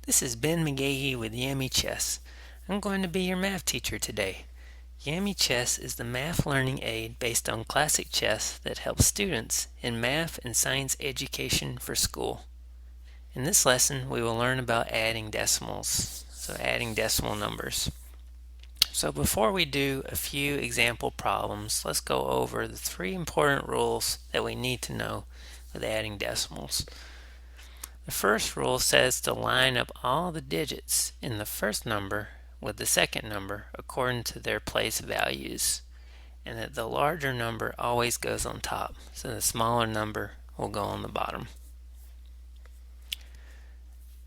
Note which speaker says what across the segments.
Speaker 1: This is Ben McGahee with Yamie Chess. I'm going to be your math teacher today. Yamie Chess is the math learning aid based on classic chess that helps students in math and science education for school. In this lesson, we will learn about adding decimals, so adding decimal numbers. So before we do a few example problems, let's go over the 3 important rules that we need to know with adding decimals. The first rule says to line up all the digits in the first number with the second number according to their place values, and that the larger number always goes on top, so the smaller number will go on the bottom.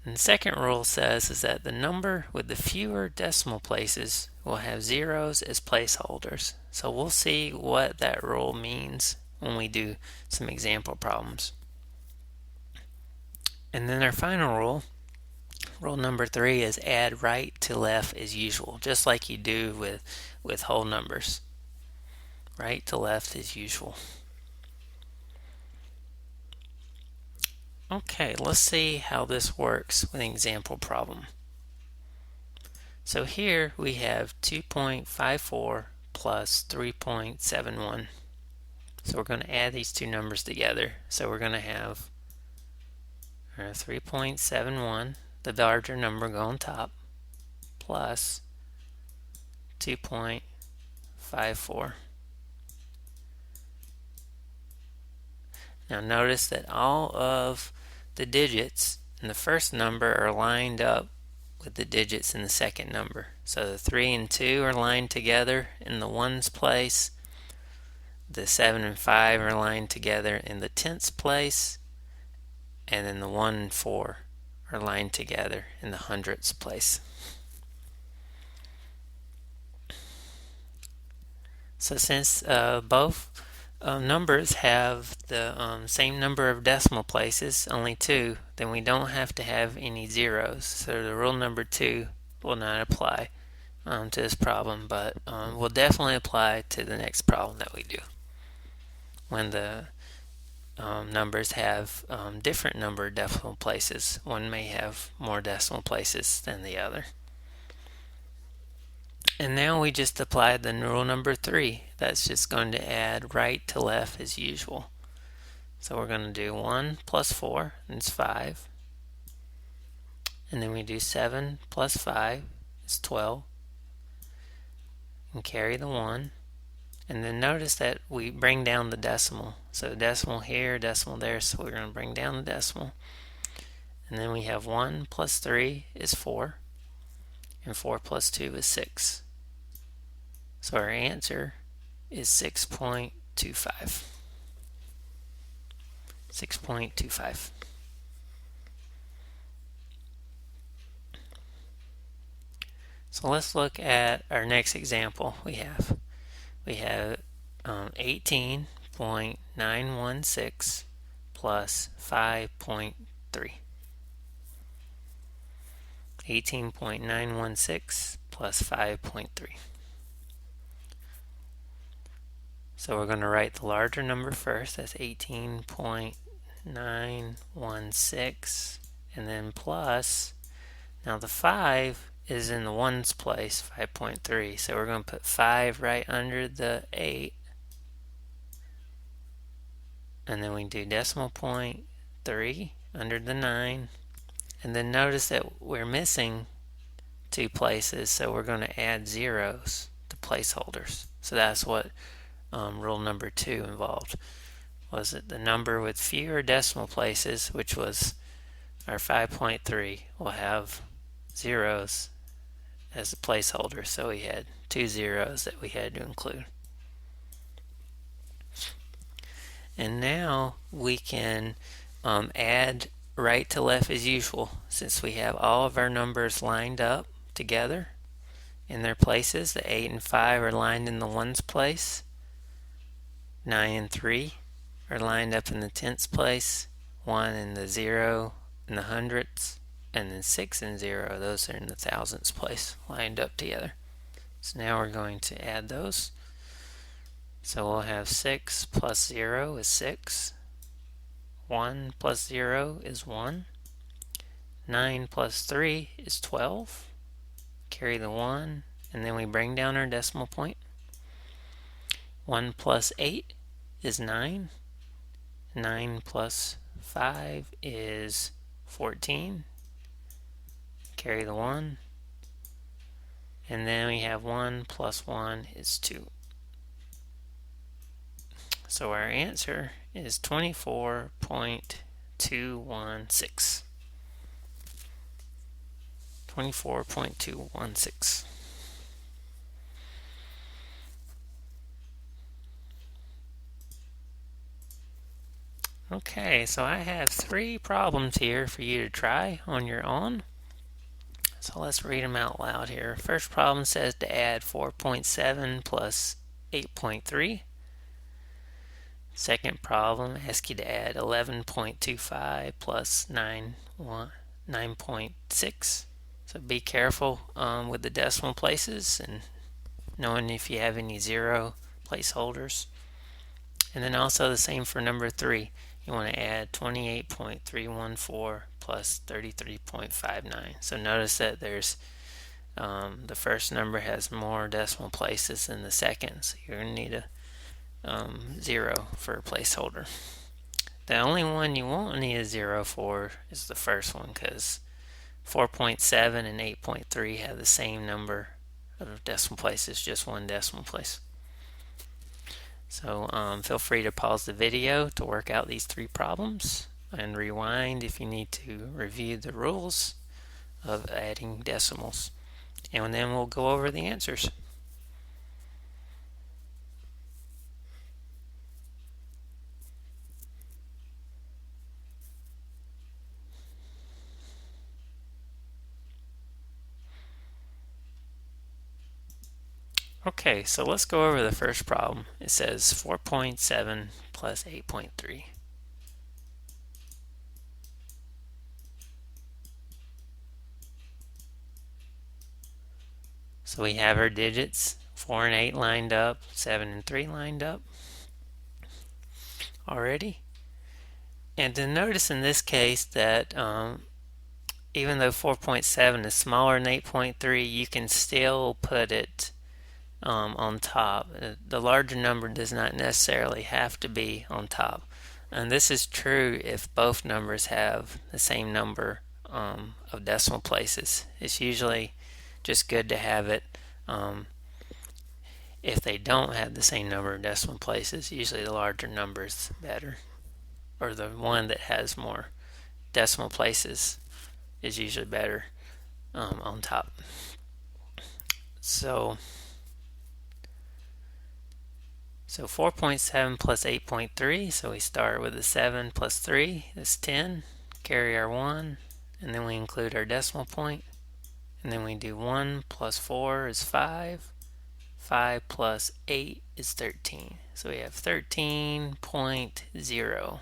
Speaker 1: And the second rule says is that the number with the fewer decimal places will have zeros as placeholders. So we'll see what that rule means when we do some example problems. And then our final rule, rule number 3, is add right to left as usual, just like you do with whole numbers. Right to left as usual. Okay, let's see how this works with an example problem. So here we have 2.54 plus 3.71. So we're going to add these two numbers together. So we're going to have 3.71, the larger number go on top, plus 2.54. Now notice that all of the digits in the first number are lined up with the digits in the second number. So the 3 and 2 are lined together in the ones place. The 7 and 5 are lined together in the tenths place. And then the 1 and 4 are lined together in the hundredths place. So since both numbers have the same number of decimal places, only 2, then we don't have to have any zeros. So the rule number 2 will not apply to this problem, but will definitely apply to the next problem that we do. When the numbers have different number of decimal places, one may have more decimal places than the other. And now we just applied the rule number 3. That's just going to add right to left as usual. So we're going to do 1 plus 4, and it's 5. And then we do 7 plus 5, it's 12. And carry the 1. And then notice that we bring down the decimal. So decimal here, decimal there, so we're going to bring down the decimal. And then we have 1 plus 3 is 4. And 4 plus 2 is 6. So our answer is 6.25. 6.25. So let's look at our next example we have. We have 18.916 plus 5.3. 18.916 plus 5.3. So we're going to write the larger number first. That's 18.916, and then plus. Now the 5 is in the ones place, 5.3. So we're going to put 5 right under the 8. And then we do decimal point 3 under the 9. And then notice that we're missing 2 places, so we're going to add zeros to placeholders. So that's what rule number 2 involved. Was it the number with fewer decimal places, which was our 5.3, will have zeros as a placeholder, so we had 2 zeros that we had to include. And now we can add right to left as usual, since we have all of our numbers lined up together in their places. The 8 and 5 are lined in the ones place. 9 and 3 are lined up in the tenths place. 1 and the 0 in the hundredths. And then 6 and 0, those are in the thousandths place, lined up together. So now we're going to add those. So we'll have 6 plus 0 is 6. 1 plus 0 is 1. 9 plus 3 is 12. Carry the 1, and then we bring down our decimal point. 1 plus 8 is 9. 9 plus 5 is 14. Carry the 1. And then we have 1 plus 1 is 2. So our answer is 24.216. 24.216. Okay, so I have 3 problems here for you to try on your own. So let's read them out loud here. First problem says to add 4.7 plus 8.3. Second problem asks you to add 11.25 plus 9.6. So be careful with the decimal places and knowing if you have any zero placeholders. And then also the same for number 3. You want to add 28.314 plus 33.59. So notice that there's the first number has more decimal places than the second, so you're going to need a 0 for a placeholder. The only one you won't need a 0 for is the first one, because 4.7 and 8.3 have the same number of decimal places, just one decimal place. So feel free to pause the video to work out these 3 problems and rewind if you need to review the rules of adding decimals. And then we'll go over the answers. Okay, so let's go over the first problem. It says 4.7 plus 8.3. So we have our digits, 4 and 8 lined up, 7 and 3 lined up already. And to notice in this case that even though 4.7 is smaller than 8.3, you can still put it on top. The larger number does not necessarily have to be on top. And this is true if both numbers have the same number of decimal places. It's usually just good to have it if they don't have the same number of decimal places. Usually the larger number is better, or the one that has more decimal places is usually better on top. So 4.7 plus 8.3, so we start with a 7 plus 3 is 10, carry our 1, and then we include our decimal point, and then we do 1 plus 4 is 5, 5 plus 8 is 13, so we have 13.0.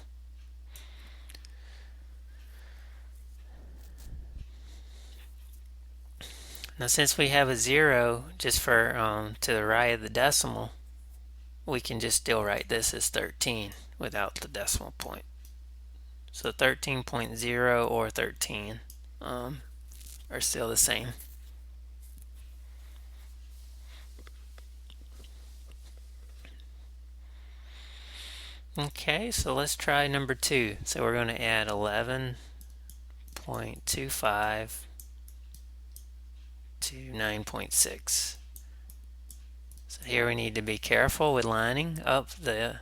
Speaker 1: Now since we have a 0 just for to the right of the decimal, we can just still write this as 13 without the decimal point. So 13.0 or 13 are still the same. Okay, so let's try number 2. So we're going to add 11.25 to 9.6. So here we need to be careful with lining up the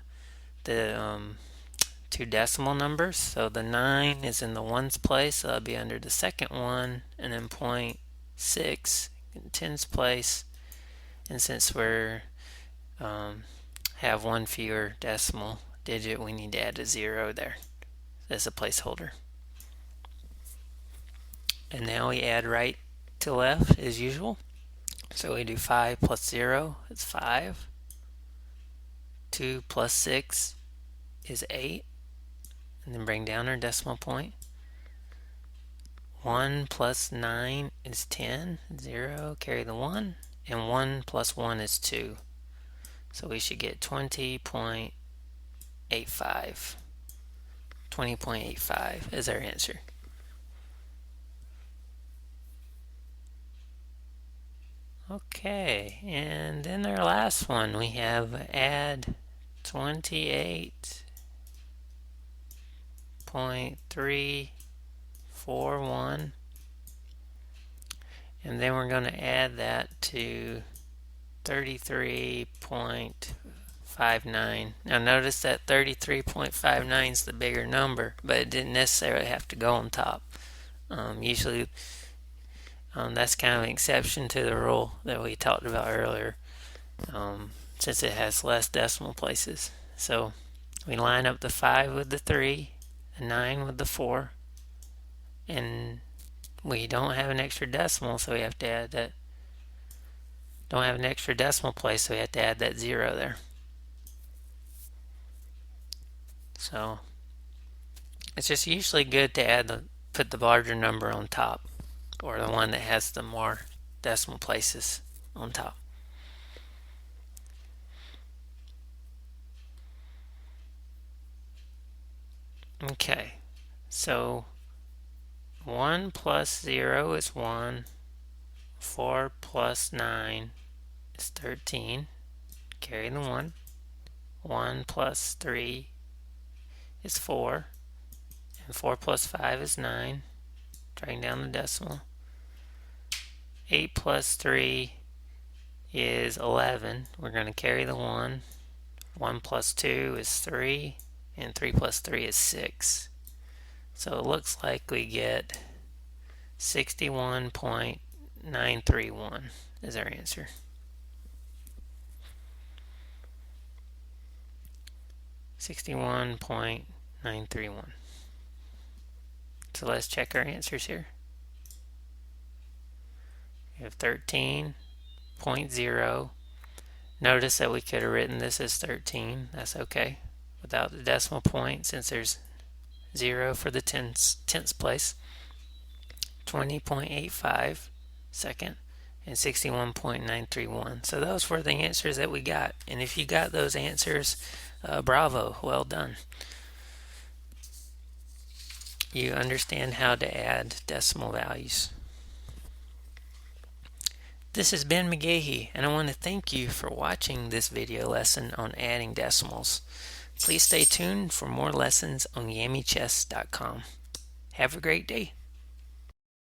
Speaker 1: 2 decimal numbers. So the 9 is in the ones place, so that'll be under the second one, and then 0.6 in tens place. And since we're have one fewer decimal digit, we need to add a 0 there as a placeholder. And now we add right to left as usual. So we do 5 plus 0 is 5. 2 plus 6 is 8. And then bring down our decimal point. 1 plus 9 is 10. 0, carry the 1. And 1 plus 1 is 2. So we should get 20.85. 20.85 is our answer. Okay, and then our last one, we have add 28.341, and then we're going to add that to 33.59. Now notice that 33.59 is the bigger number, but it didn't necessarily have to go on top. Usually that's kind of an exception to the rule that we talked about earlier, since it has less decimal places. So we line up the 5 with the 3, the 9 with the 4, and we don't have an extra decimal, so we have to add that. Don't have an extra decimal place, so we have to add that 0 there. So it's just usually good to put the larger number on top, or the one that has the more decimal places on top. Okay, so 1 plus 0 is 1, 4 plus 9 is 13, carry the 1, 1 plus 3 is 4, and 4 plus 5 is 9, dragging down the decimal. 8 plus 3 is 11, we're going to carry the 1, 1 plus 2 is 3, and 3 plus 3 is 6. So it looks like we get 61.931 is our answer. $61.931. So let's check our answers here. We have 13.0. Notice that we could have written this as 13. That's okay. Without the decimal point, since there's 0 for the tenths place. 20.85 second, and 61.931. So those were the answers that we got. And if you got those answers, bravo, well done. You understand how to add decimal values. This has been McGahee, and I want to thank you for watching this video lesson on adding decimals. Please stay tuned for more lessons on YamieChess.com. Have a great day.